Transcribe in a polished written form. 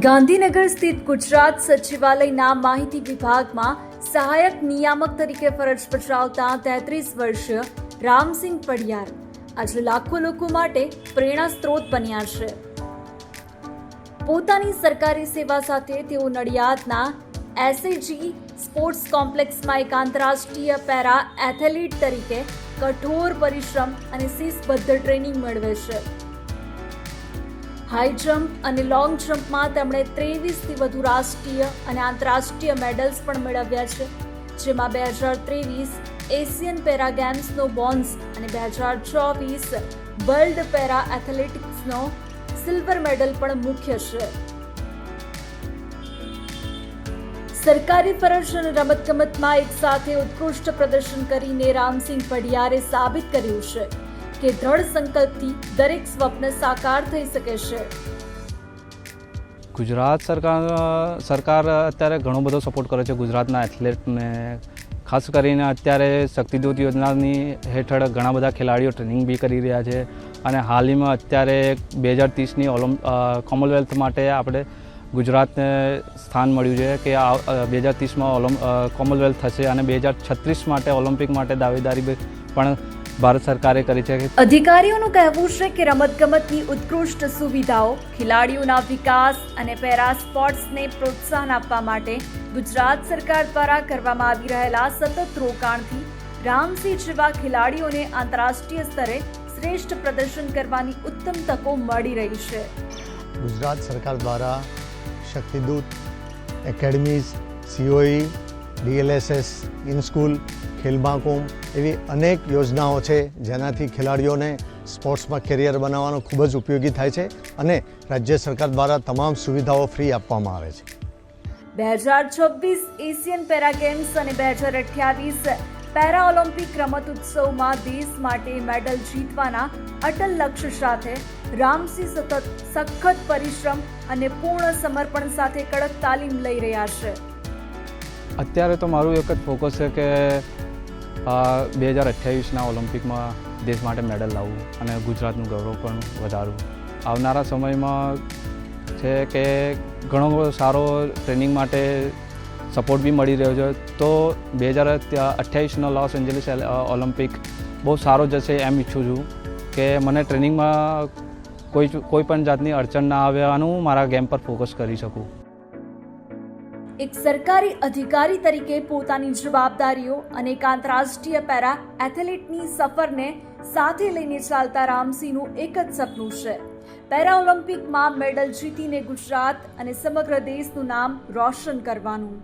ગાંધીનગર સ્થિત ગુજરાત સચિવાલયના માહિતી વિભાગમાં સહાયક નિયામક તરીકે ફરજ બજાવતા 33 વર્ષીય રામસિંહ પડિયાર આજે લાખો લોકો માટે પ્રેરણા સ્ત્રોત બન્યા છે। પોતાની સરકારી સેવા સાથે તેઓ નડિયાદના એસએજી સ્પોર્ટ્સ કોમ્પ્લેક્સમાં એક આંતરરાષ્ટ્રીય પેરા એથ્લેટ તરીકે કઠોર પરિશ્રમ અને શિસ્તબદ્ધ ટ્રેનિંગ મેળવે છે। હાઈ જમ્પ અને લોંગ જમ્પમાં તેમણે 23થી વધુ રાષ્ટ્રીય અને આંતરરાષ્ટ્રીય મેડલ્સ પણ મેળવ્યા છે, જેમાં 2023 એશિયન પેરા ગેમ્સનો બ્રોન્ઝ અને 2024 વર્લ્ડ પેરા એથ્લેટિક્સનો સિલ્વર મેડલ પણ મુખ્ય છે। સરકારી ફરજ અને રમતગમતમાં એક સાથે ઉત્કૃષ્ટ પ્રદર્શન કરીને રામસિંહ પડિયારે સાબિત કર્યું છે કે દ્રઢ સંકલ્પથી દરેક સ્વપ્ન સાકાર થઈ શકે છે। ગુજરાત સરકાર અત્યારે ઘણો બધો સપોર્ટ કરે છે ગુજરાતના એથ્લેટને। ખાસ કરીને અત્યારે શક્તિદૂત યોજનાની હેઠળ ઘણા બધા ખેલાડીઓ ટ્રેનિંગ બી કરી રહ્યા છે અને હાલમાં અત્યારે 2030ની કોમનવેલ્થ માટે આપણે ગુજરાતને સ્થાન મળ્યું છે કે 2030માં કોમનવેલ્થ થશે અને 2036 માટે ઓલિમ્પિક માટે દાવેદારી પણ ભારત સરકારે કરી છે। અધિકારીઓનું કહેવું છે કે રમતગમતની ઉત્કૃષ્ટ સુવિધાઓ, ખેલાડીઓના વિકાસ અને પેરા સ્પોર્ટ્સને પ્રોત્સાહન આપવા માટે ગુજરાત સરકાર દ્વારા કરવામાં આવી રહેલા સતત રોકાણથી રામસિંહ જેવા ખેલાડીઓને આંતરરાષ્ટ્રીય સ્તરે શ્રેષ્ઠ પ્રદર્શન કરવાની ઉત્તમ તકો મળી રહી છે। ગુજરાત સરકાર દ્વારા શક્તિદૂત એકેડમીઝ, COE, DLSS, ઇનસ્કૂલ, ખેલ મહાકુંભ એવી અનેક યોજનાઓ છે જેનાથી ખેલાડીઓને સ્પોર્ટ્સમાં કેરિયર બનાવવાનો ખૂબ જ ઉપયોગી થાય છે અને રાજ્ય સરકાર દ્વારા તમામ સુવિધાઓ ફ્રી આપવામાં આવે છે। 2026 એશિયન પેરા ગેમ્સ અને 2028 પેરા ઓલિમ્પિક રમત ઉત્સવમાં દેશ માટે મેડલ જીતવાના અટલ લક્ષ્ય સાથે રામસિંહ સખત પરિશ્રમ અને પૂર્ણ સમર્પણ સાથે કડક તાલીમ લઈ રહ્યા છે। અત્યારે તો મારું એક જ ફોકસ છે કે 2028ના ઓલિમ્પિકમાં દેશ માટે મેડલ લાવવું અને ગુજરાતનું ગૌરવ પણ વધારવું। આવનારા સમયમાં છે કે ઘણો સારો ટ્રેનિંગ માટે સપોર્ટ બી મળી રહ્યો છે, તો 2028નો લોસ એન્જલિસ ઓલિમ્પિક બહુ સારો જશે એમ ઈચ્છું છું કે મને ટ્રેનિંગમાં કોઈ પણ જાતની અડચણ ના આવે અને હું મારા ગેમ પર ફોકસ કરી શકું। એક સરકારી અધિકારી તરીકે પોતાની જવાબદારીઓ અને એક આંતરરાષ્ટ્રીય પેરા એથ્લેટની સફરને સાથે લઈને ચાલતા રામસિંહનું એક જ સપનું છે, પેરા ઓલિમ્પિકમાં મેડલ જીતીને ગુજરાત અને સમગ્ર દેશનું નામ રોશન કરવાનું।